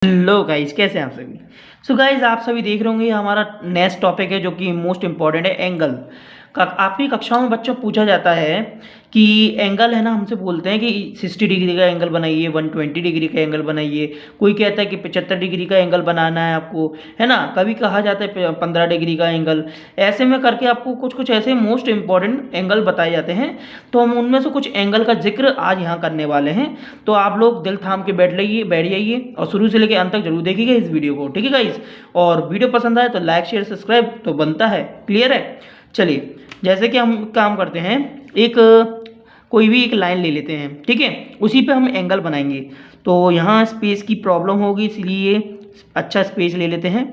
Hello guys, कैसे हैं आप सभी। सो गाइस, आप सभी देख रहे होंगे ये हमारा नेक्स्ट टॉपिक है जो कि मोस्ट इंपॉर्टेंट है, एंगल का। आपकी कक्षाओं में बच्चों पूछा जाता है कि एंगल है ना, हमसे बोलते हैं कि 60 डिग्री का एंगल बनाइए, 120 डिग्री का एंगल बनाइए। कोई कहता है कि 75 डिग्री का एंगल बनाना है आपको, है ना। कभी कहा जाता है 15 डिग्री का एंगल। ऐसे में करके आपको कुछ कुछ ऐसे मोस्ट इंपॉर्टेंट एंगल बताए जाते हैं। तो हम उनमें से कुछ एंगल का जिक्र आज यहाँ करने वाले हैं। तो आप लोग दिल थाम के बैठ जाइए और शुरू से लेकर अंत तक जरूर देखिएगा इस वीडियो को, ठीक है गाइस। और वीडियो पसंद आए तो लाइक शेयर सब्सक्राइब तो बनता है। क्लियर है। चलिए, जैसे कि हम काम करते हैं, एक कोई भी एक लाइन ले लेते हैं, ठीक है। उसी पे हम एंगल बनाएंगे। तो यहाँ स्पेस की प्रॉब्लम होगी, इसलिए अच्छा स्पेस ले लेते हैं।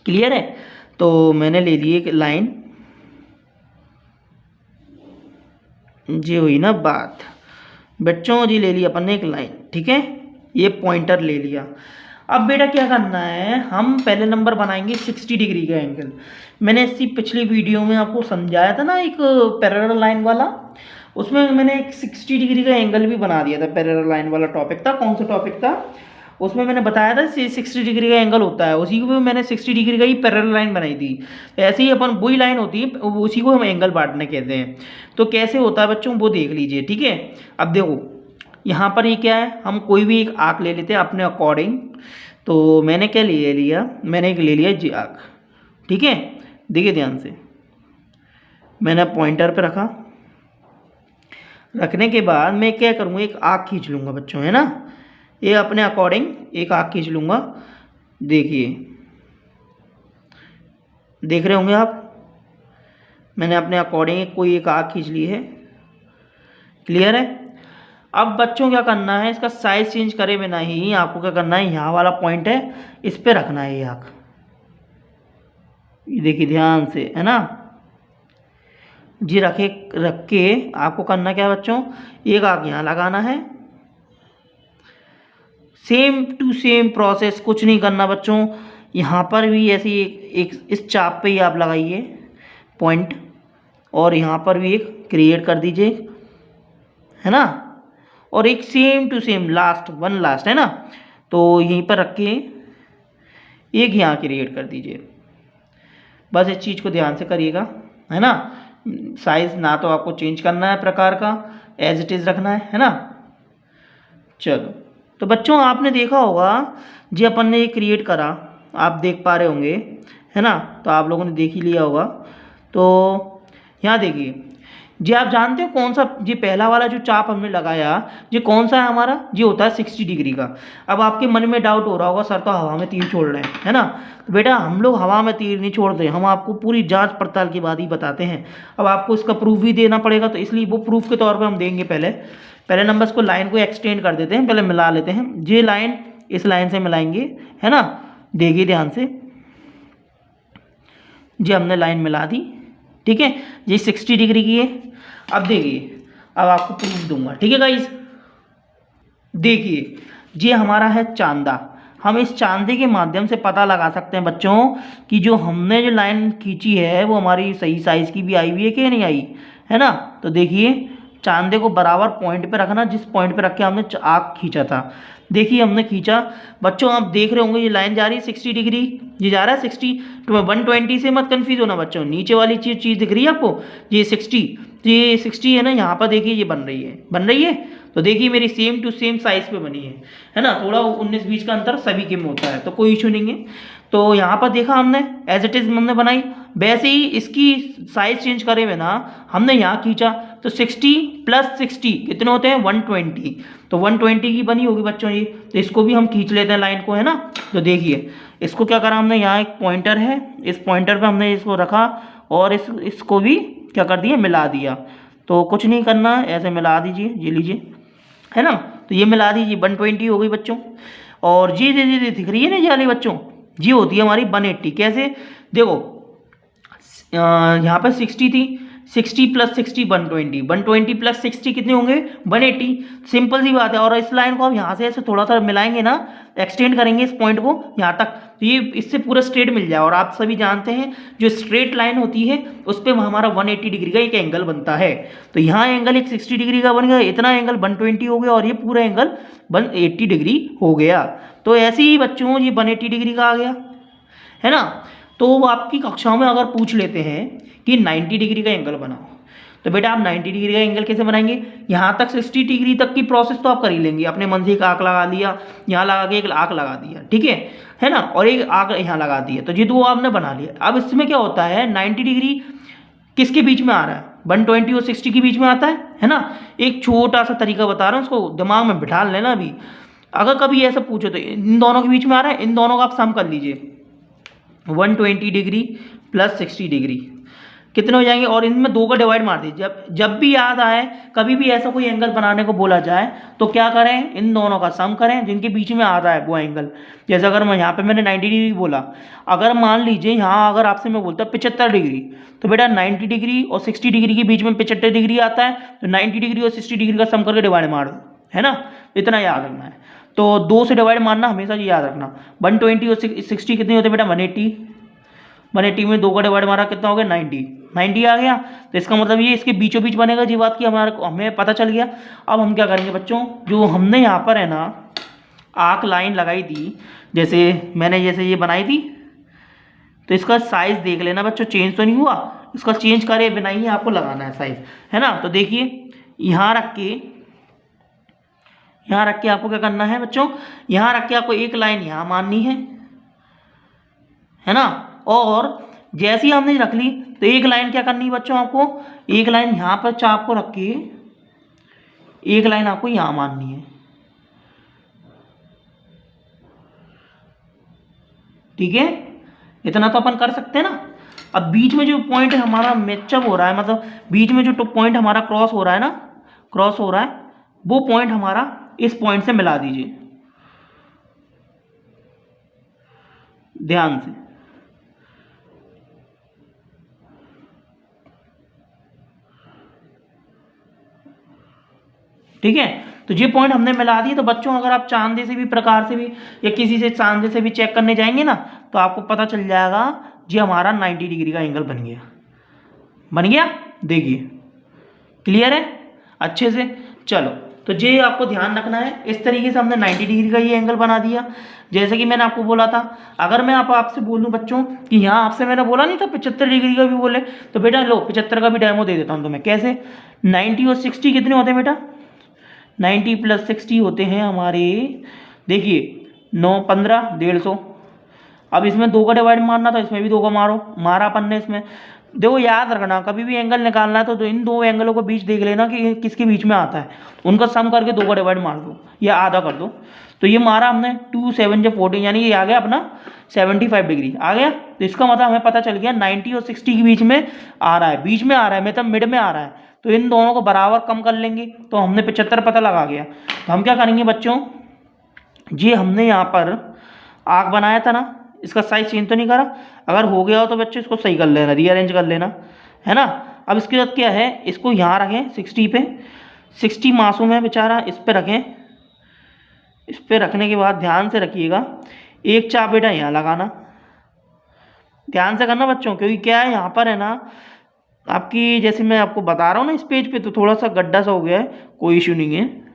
क्लियर है। तो मैंने ले ली एक लाइन, जी हुई ना बात बच्चों, जी ले लिया अपन ने एक लाइन, ठीक है। ये पॉइंटर ले लिया। अब बेटा क्या करना है, हम पहले नंबर बनाएंगे 60 डिग्री का एंगल। मैंने इसी पिछली वीडियो में आपको समझाया था ना, एक पैरेलल लाइन वाला। उसमें मैंने एक 60 डिग्री का एंगल भी बना दिया था। पैरेलल लाइन वाला टॉपिक था, कौन सा टॉपिक था, उसमें मैंने बताया था 60 डिग्री का एंगल होता है। उसी को मैंने 60 डिग्री का ही पैरेलल लाइन बनाई थी। ऐसे ही अपन वही लाइन होती है, उसी को हम एंगल बांटने कहते हैं। तो कैसे होता है बच्चों, वो देख लीजिए, ठीक है। अब देखो यहाँ पर ये क्या है, हम कोई भी एक आर्क ले लेते हैं अपने अकॉर्डिंग। तो मैंने क्या ले लिया, मैंने एक ले लिया जी आर्क, ठीक है। देखिए ध्यान से, मैंने पॉइंटर पे रखा। रखने के बाद मैं क्या करूँगा, एक आर्क खींच लूँगा बच्चों, है ना। ये अपने अकॉर्डिंग एक आर्क खींच लूँगा। देखिए, देख रहे होंगे आप, मैंने अपने अकॉर्डिंग कोई एक आर्क खींच ली है। क्लियर है। अब बच्चों क्या करना है, इसका साइज चेंज करे बिना ही आपको क्या करना है, यहाँ वाला पॉइंट है इस पे रखना है ये आर्क। ये देखिए ध्यान से, है ना जी। रख के आपको करना क्या है बच्चों, एक आर्क यहाँ लगाना है। सेम टू सेम प्रोसेस, कुछ नहीं करना बच्चों। यहाँ पर भी ऐसे एक इस चाप पे ही आप लगाइए पॉइंट, और यहाँ पर भी एक क्रिएट कर दीजिए, है ना। और एक सेम टू सेम लास्ट है ना, तो यहीं पर रख के एक यहाँ क्रिएट कर दीजिए। बस इस चीज़ को ध्यान से करिएगा, है ना। साइज ना तो आपको चेंज करना है, प्रकार का एज इट इज़ रखना है ना। चलो, तो बच्चों आपने देखा होगा जी, अपन ने ये क्रिएट करा, आप देख पा रहे होंगे, है ना। तो आप लोगों ने देख ही लिया होगा। तो यहाँ देखिए जी, आप जानते हो कौन सा, जी पहला वाला जो चाप हमने लगाया, जी कौन सा है हमारा, जी होता है 60 डिग्री का। अब आपके मन में डाउट हो रहा होगा, सर तो हवा में तीर छोड़ रहे हैं, है ना। तो बेटा हम लोग हवा में तीर नहीं छोड़ते, हम आपको पूरी जांच पड़ताल के बाद ही बताते हैं। अब आपको इसका प्रूफ भी देना पड़ेगा, तो इसलिए वो प्रूफ के तौर पर हम देंगे। पहले नंबर को लाइन को एक्सटेंड कर देते हैं, पहले मिला लेते हैं। ये लाइन इस लाइन से मिलाएंगे, है ना। देखिए ध्यान से, जी हमने लाइन मिला दी, ठीक है। ये 60 डिग्री की है। अब देखिए, अब आपको प्रूफ दूंगा, ठीक है गाइस। देखिए, ये हमारा है चांदा। हम इस चांदे के माध्यम से पता लगा सकते हैं बच्चों कि जो हमने जो लाइन खींची है वो हमारी सही साइज की भी आई हुई है कि नहीं आई, है ना। तो देखिए, चांदे को बराबर पॉइंट पे रखना, जिस पॉइंट पे रख के हमने आग खींचा था। देखिए हमने खींचा बच्चों, आप देख रहे होंगे ये लाइन जा रही है 60 डिग्री, ये जा रहा है 60। तो 120 से मत कंफ्यूज होना बच्चों, नीचे वाली चीज़ दिख रही है आपको, ये 60, ये 60 है ना। यहाँ पर देखिए ये बन रही है। तो देखिए मेरी सेम टू सेम साइज पे बनी है ना। थोड़ा 19-20 का अंतर सभी के में होता है, तो कोई इशू नहीं है। तो यहाँ पर देखा हमने एज इट इज़ हमने बनाई, वैसे ही इसकी साइज चेंज करे बिना हमने यहाँ खींचा। तो 60 + 60 कितने होते हैं, 120। तो 120 की बनी होगी बच्चों ये। तो इसको भी हम खींच लेते हैं लाइन को, है ना। तो देखिए इसको क्या करा हमने, यहाँ एक पॉइंटर है, इस पॉइंटर पे हमने इसको रखा और इसको भी क्या कर दिया, मिला दिया। तो कुछ नहीं करना, ऐसे मिला दीजिए, ये लीजिए, है ना। तो ये मिला दीजिए, 120 हो गई बच्चों। और जी दिख रही है ना ये वाली बच्चों, जी होती है हमारी 180। कैसे, देखो यहाँ पर 60 थी, 60 प्लस 60 120, 120 प्लस 60 कितने होंगे 180। सिंपल सी बात है। और इस लाइन को आप यहाँ से ऐसे थोड़ा सा मिलाएंगे ना, एक्सटेंड करेंगे इस पॉइंट को यहाँ तक, तो ये इससे पूरा स्ट्रेट मिल जाए। और आप सभी जानते हैं जो स्ट्रेट लाइन होती है उस पर हमारा 180 डिग्री का एक एंगल बनता है। तो यहाँ एंगल एक 60 डिग्री का बन गया, इतना एंगल 120 हो गया, और ये पूरा एंगल 180 डिग्री हो गया। तो ऐसे ही बच्चों ये 180 डिग्री का आ गया, है ना। तो आपकी कक्षाओं में अगर पूछ लेते हैं कि 90 डिग्री का एंगल बनाओ, तो बेटा आप 90 डिग्री का एंगल कैसे बनाएंगे। यहाँ तक 60 डिग्री तक की प्रोसेस तो आप कर ही लेंगे, अपने मन से एक आर्क लगा दिया, यहाँ लगा के एक आर्क लगा दिया, ठीक है ना, और एक आर्क यहाँ लगा दिया, तो ये दो आपने बना लिया। अब इसमें क्या होता है 90 डिग्री किसके बीच में आ रहा है, 120 और 60 के बीच में आता है ना। एक छोटा सा तरीका बता रहा हूँ, उसको दिमाग में बिठा लेना अभी। अगर कभी ऐसा पूछो तो इन दोनों के बीच में आ रहा है, इन दोनों का आप सम कर लीजिए, 120 डिग्री प्लस 60 डिग्री कितने हो जाएंगे, और इनमें दो का डिवाइड मार दीजिए। जब भी याद आए, कभी भी ऐसा कोई एंगल बनाने को बोला जाए तो क्या करें, इन दोनों का सम करें जिनके बीच में आ रहा है वो एंगल। जैसे अगर मैं यहाँ पे मैंने 90 डिग्री बोला, अगर मान लीजिए यहाँ अगर आपसे मैं बोलता 75 डिग्री, तो बेटा 90 डिग्री और 60 डिग्री के बीच में 75 डिग्री आता है, तो 90 डिग्री और 60 डिग्री का सम करके डिवाइड मार दो, है ना। इतना याद रखना है। तो 2 से डिवाइड मारना हमेशा ये याद रखना। 120 और 60 कितने होते हैं बेटा 180, 180 में 2 का डिवाइड मारा कितना हो गया 90, 90 आ गया। तो इसका मतलब ये इसके बीचों बीच बनेगा, जी बात की हमें पता चल गया। अब हम क्या करेंगे बच्चों, जो हमने यहाँ पर है ना आर्क लाइन लगाई थी, जैसे मैंने जैसे ये बनाई थी, तो इसका साइज़ देख लेना बच्चों, चेंज तो नहीं हुआ, इसका चेंज करे बिना ही आपको लगाना है साइज़, है ना। तो देखिए यहाँ रख के आपको क्या करना है बच्चों, यहाँ रख के आपको एक लाइन यहाँ माननी है ना। और जैसे ही हमने रख ली तो एक लाइन क्या करनी है बच्चों, आपको एक लाइन यहाँ पर चाप को रख के एक लाइन आपको यहाँ माननी है, ठीक है। इतना तो अपन कर सकते हैं ना। अब बीच में जो पॉइंट हमारा मैचअप हो रहा है, मतलब बीच में जो पॉइंट हमारा क्रॉस हो रहा है ना, क्रॉस हो रहा है, वो पॉइंट हमारा इस पॉइंट से मिला दीजिए ध्यान से, ठीक है। तो ये पॉइंट हमने मिला दिए। तो बच्चों अगर आप चांदे से भी प्रकार से भी या किसी से चांदे से भी चेक करने जाएंगे ना, तो आपको पता चल जाएगा जी हमारा 90 डिग्री का एंगल बन गया। देखिए क्लियर है अच्छे से। चलो तो ये आपको ध्यान रखना है, इस तरीके से हमने 90 डिग्री का ये एंगल बना दिया। जैसे कि मैंने आपको बोला था, अगर मैं आपसे बोलूं बच्चों कि यहाँ आपसे मैंने बोला नहीं था 75 डिग्री का भी बोले, तो बेटा लो 75 का भी डेमो दे देता हूँ तुम्हें। कैसे, 90 और 60 कितने होते हैं बेटा, 90 प्लस 60 होते हैं हमारे, देखिए 9 15 150। अब इसमें 2 का डिवाइड मारना था, इसमें भी 2 का मारा अपन ने इसमें। देखो याद रखना, कभी भी एंगल निकालना है तो इन दो एंगलों को बीच देख लेना कि किसके बीच में आता है, उनका सम करके 2 का डिवाइड मार दो या आधा कर दो। तो ये मारा हमने 2 7 जब 14, यानी ये आ गया अपना 75 डिग्री आ गया। तो इसका मतलब हमें पता चल गया 90 और 60 के बीच में आ रहा है, बीच में आ रहा है, मतलब मिड में आ रहा है। तो इन दोनों को बराबर कम कर लेंगे, तो हमने 75 पता लगा गया। तो हम क्या करेंगे बच्चों, जी हमने यहाँ पर आर्क बनाया था ना, इसका साइज चेंज तो नहीं करा, अगर हो गया हो तो बच्चों इसको सही कर लेना, रीअरेंज कर लेना, है ना। अब इसके बाद क्या है, इसको यहाँ रखें 60 पे, 60 मासूम है बेचारा, इस पे रखें। इस पे रखने के बाद ध्यान से रखिएगा, एक चाप बेटा यहाँ लगाना, ध्यान से करना बच्चों, क्योंकि क्या है यहाँ पर है ना आपकी, जैसे मैं आपको बता रहा हूँ ना इस पेज पे, तो थोड़ा सा गड्ढा सा हो गया है, कोई इशू नहीं है।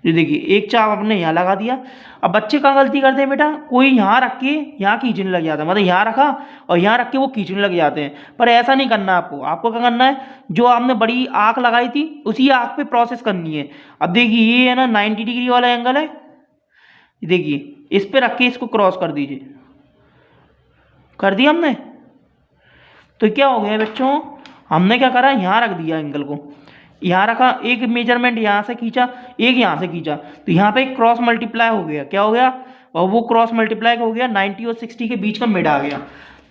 ये देखिए एक चाप आपने यहाँ लगा दिया। अब बच्चे कहाँ गलती करते हैं बेटा, कोई यहाँ रख के यहाँ खींचने लग जाता है, मतलब यहाँ रखा और यहाँ रख के वो खींचने लग जाते हैं। पर ऐसा नहीं करना आपको, आपको क्या करना है, जो आपने बड़ी आँख लगाई थी उसी आँख पे प्रोसेस करनी है। अब देखिए ये है ना 90 डिग्री वाला एंगल है, देखिए इस पे रख के इसको क्रॉस कर दीजिए, कर दिया हमने। तो क्या हो गया बच्चों, हमने क्या करा, यहाँ रख दिया एंगल को, यहाँ रखा, एक मेजरमेंट यहाँ से खींचा, एक यहाँ से खींचा, तो यहाँ पे क्रॉस मल्टीप्लाई हो गया, क्या हो गया, और वो क्रॉस मल्टीप्लाई हो गया 90 और 60 के बीच का मिड आ गया।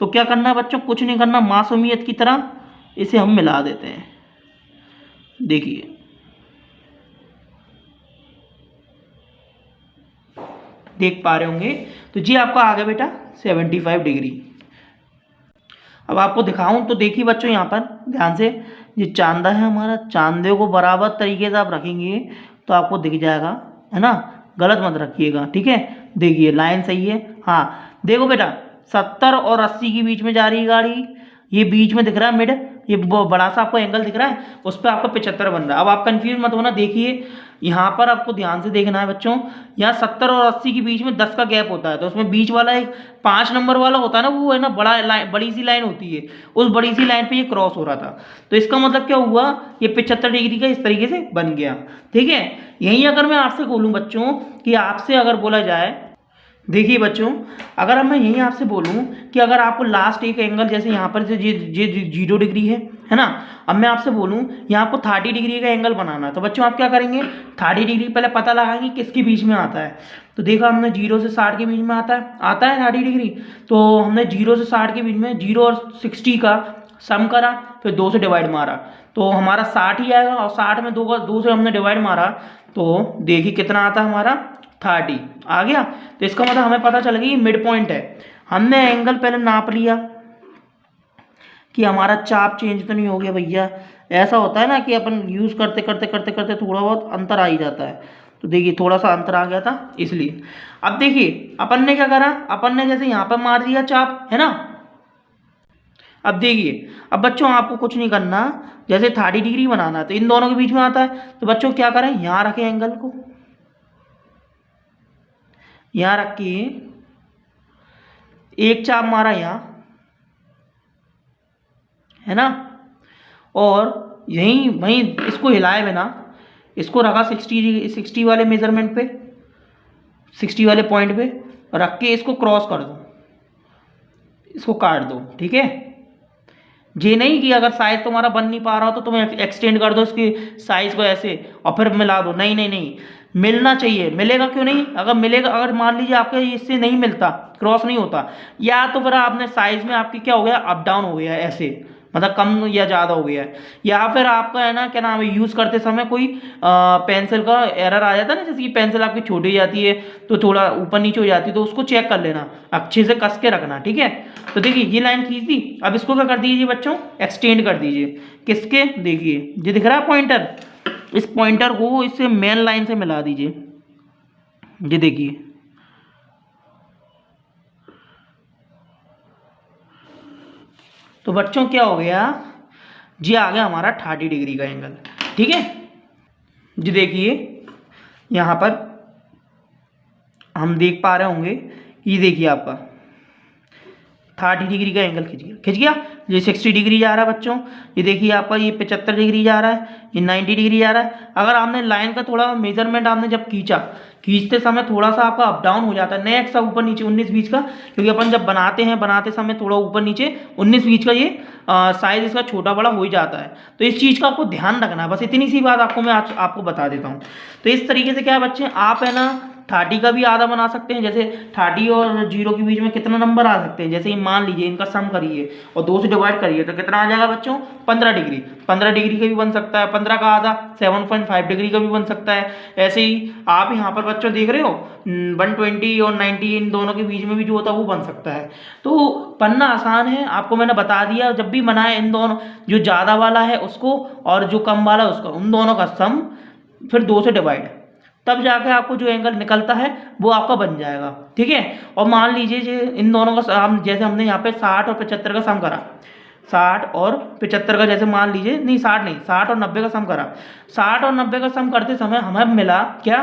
तो क्या करना है बच्चों, कुछ नहीं करना, मासूमियत की तरह इसे हम मिला देते हैं। देखिए देख पा रहे होंगे, तो जी आपका आ गया बेटा 75 डिग्री। अब आपको दिखाऊं तो देखिए बच्चों यहाँ पर ध्यान से, ये चांदा है हमारा, चांदे को बराबर तरीके से आप रखेंगे तो आपको दिख जाएगा, है ना, गलत मत रखिएगा, ठीक है। देखिए लाइन सही है, हाँ देखो बेटा 70 और 80 के बीच में जा रही है गाड़ी, ये बीच में दिख रहा है मिड, ये बड़ा सा आपको एंगल दिख रहा है, उस पर आपको 75 बन रहा है। अब आप कंफ्यूज मत होना, देखिए यहाँ पर आपको ध्यान से देखना है बच्चों, यहाँ 70 और 80 के बीच में 10 का गैप होता है, तो उसमें बीच वाला एक 5 नंबर वाला होता है ना, वो है ना बड़ा लाइन, बड़ी सी लाइन होती है, उस बड़ी सी लाइन पे ये क्रॉस हो रहा था। तो इसका मतलब क्या हुआ, ये 75 डिग्री का इस तरीके से बन गया, ठीक है। यहीं अगर मैं आपसे बोलूँ बच्चों कि आपसे अगर बोला जाए, देखिए बच्चों अगर मैं यहीं आपसे बोलूं कि अगर आपको लास्ट एक एंगल जैसे यहाँ पर ये 0 डिग्री है ना, अब मैं आपसे बोलूं यहाँ आपको 30 डिग्री का एंगल बनाना है, तो बच्चों आप क्या करेंगे, 30 डिग्री पहले पता लगाएंगे किसके बीच में आता है। तो देखा हमने 0 से 60 के बीच में आता है 30 डिग्री, तो हमने 0 से 60 के बीच में 0 और 60 का सम करा, फिर 2 से डिवाइड मारा, तो हमारा 60 ही आएगा, और 60 में 2 से हमने डिवाइड मारा, तो देखिए कितना आता है हमारा 30 आ गया। तो इसका मतलब हमें पता चल गया मिड पॉइंट है। हमने एंगल पहले नाप लिया कि हमारा चाप चेंज तो नहीं हो गया भैया, ऐसा होता है ना कि अपन यूज़ करते करते करते करते थोड़ा बहुत अंतर आ ही जाता है, तो देखिए थोड़ा सा अंतर आ गया था इसलिए। अब देखिए अपन ने क्या करा, अपन ने जैसे यहाँ पर मार दिया चाप, है ना। अब देखिए, अब बच्चों आपको कुछ नहीं करना, जैसे 30 डिग्री बनाना है तो इन दोनों के बीच में आता है, तो बच्चों क्या करें, यहाँ रखें एंगल को, यहाँ रख के एक चाप मारा यहाँ, है ना, और यहीं वहीं इसको हिलाए बिना इसको रखा 60 वाले मेजरमेंट पे, 60 वाले पॉइंट पे रख के इसको क्रॉस कर दो, इसको काट दो, ठीक है। ये नहीं कि अगर साइज तुम्हारा बन नहीं पा रहा हो तो तुम एक्सटेंड कर दो इसकी साइज को ऐसे और फिर मिला दो, नहीं नहीं नहीं, मिलना चाहिए। मिलेगा क्यों नहीं, अगर मिलेगा, अगर मान लीजिए आपके इससे नहीं मिलता, क्रॉस नहीं होता, या तो फिर आपने साइज में आपकी क्या हो गया, अप डाउन हो गया ऐसे, मतलब कम या ज़्यादा हो गया है, या फिर आपका है ना क्या नाम है, यूज़ करते समय कोई पेंसिल का एरर आ जाता है ना, जैसे कि पेंसिल आपकी छोटी जाती है तो थोड़ा ऊपर नीचे हो जाती है, तो उसको चेक कर लेना, अच्छे से कस के रखना, ठीक है। तो देखिए ये लाइन खींच दी, अब इसको क्या कर दीजिए बच्चों, एक्सटेंड कर दीजिए, किसके, देखिए ये दिख रहा है पॉइंटर, इस पॉइंटर को इससे मेन लाइन से मिला दीजिए, ये देखिए, तो बच्चों क्या हो गया जी, आ गया हमारा 30 डिग्री का एंगल, ठीक है जी। देखिए यहाँ पर हम देख पा रहे होंगे, ये देखिए आपका 30 डिग्री का एंगल खिंच गया, ये 60 डिग्री जा रहा है बच्चों, ये देखिए आपका ये 75 डिग्री जा रहा है, ये 90 डिग्री जा रहा है। अगर आपने लाइन का थोड़ा मेजरमेंट आपने जब खींचते समय थोड़ा सा आपका अप डाउन हो जाता है, नेक्स्ट सा ऊपर नीचे 19-20 का, क्योंकि अपन जब बनाते समय थोड़ा ऊपर नीचे 19-20 का ये साइज इसका छोटा बड़ा हो ही जाता है, तो इस चीज़ का आपको ध्यान रखना है, बस इतनी सी बात आपको मैं आज आपको बता देता हूँ। तो इस तरीके से क्या है बच्चे, आप है ना 30 का भी आधा बना सकते हैं, जैसे 30 और 0 के बीच में कितना नंबर आ सकते हैं, जैसे ही मान लीजिए इनका सम करिए और 2 से डिवाइड करिए तो कितना आ जाएगा बच्चों, 15 डिग्री। 15 डिग्री का भी बन सकता है, 15 का आधा 7.5 डिग्री का भी बन सकता है। ऐसे ही आप यहाँ पर बच्चों देख रहे हो 120 और 90 इन दोनों के बीच में भी जो होता है वो बन सकता है। तो पन्ना आसान है, आपको मैंने बता दिया, जब भी बनाए इन दोनों, जो ज़्यादा वाला है उसको और जो कम वाला है उसका, उन दोनों का सम फिर 2 से डिवाइड, तब जाके आपको जो एंगल निकलता है वो आपका बन जाएगा, ठीक है। और मान लीजिए इन दोनों का हम, जैसे हमने यहाँ पे 60 और 75 का सम करा, 60 और 75 का, जैसे मान लीजिए नहीं 60 नहीं 60 और 90 का सम करा, 60 और 90 का सम करते समय हमें मिला क्या,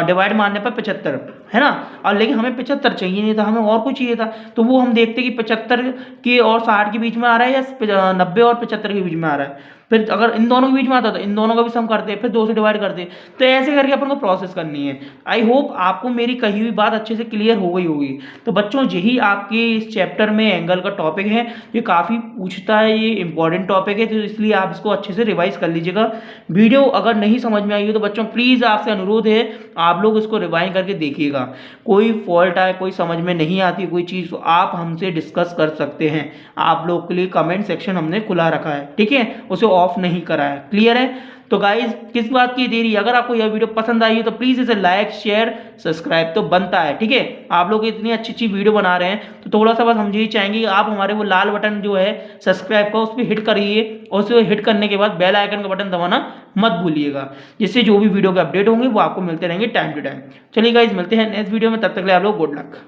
डिवाइड मारने पर 75, है ना। और लेकिन हमें 75 चाहिए नहीं था, हमें और कुछ चाहिए था, तो वो हम देखते कि 75 के और 60 के बीच में आ रहा है या 90 और 75 के बीच में आ रहा है। फिर अगर इन दोनों के बीच में आता तो इन दोनों का भी सम करते, फिर 2 से डिवाइड करते, तो ऐसे करके अपन को प्रोसेस करनी है। आई होप आपको मेरी कही हुई बात अच्छे से क्लियर हो गई होगी। तो बच्चों यही आपके इस चैप्टर में एंगल का टॉपिक है, ये काफ़ी पूछता है, ये इंपॉर्टेंट टॉपिक है, तो इसलिए आप इसको अच्छे से रिवाइज कर लीजिएगा। वीडियो अगर नहीं समझ में आई हो तो बच्चों प्लीज़ आपसे अनुरोध है आप लोग इसको रिवाइज करके देखिएगा। कोई फॉल्ट आए, कोई समझ में नहीं आती कोई चीज़, तो आप हमसे डिस्कस कर सकते हैं। आप लोग के लिए कमेंट सेक्शन हमने खुला रखा है, ठीक है, उसे ऑफ नहीं करा है, क्लियर है। तो गाइज किस बात की देरी, अगर आपको यह वीडियो पसंद आई है तो प्लीज़ इसे लाइक शेयर सब्सक्राइब तो बनता है, ठीक है। आप लोग इतनी अच्छी अच्छी वीडियो बना रहे हैं तो थोड़ा सा बस हम यही चाहेंगे आप हमारे वो लाल बटन जो है सब्सक्राइब का उस पर हिट करिए और उसे हिट करने के बाद बेल आइकन का बटन दबाना मत भूलिएगा, जिससे जो भी वीडियो के अपडेट होंगे वो आपको मिलते रहेंगे टाइम टू टाइम। चलिए गाइज मिलते हैं नेक्स्ट वीडियो में, तब तक के लिए आप लोग गुड लक।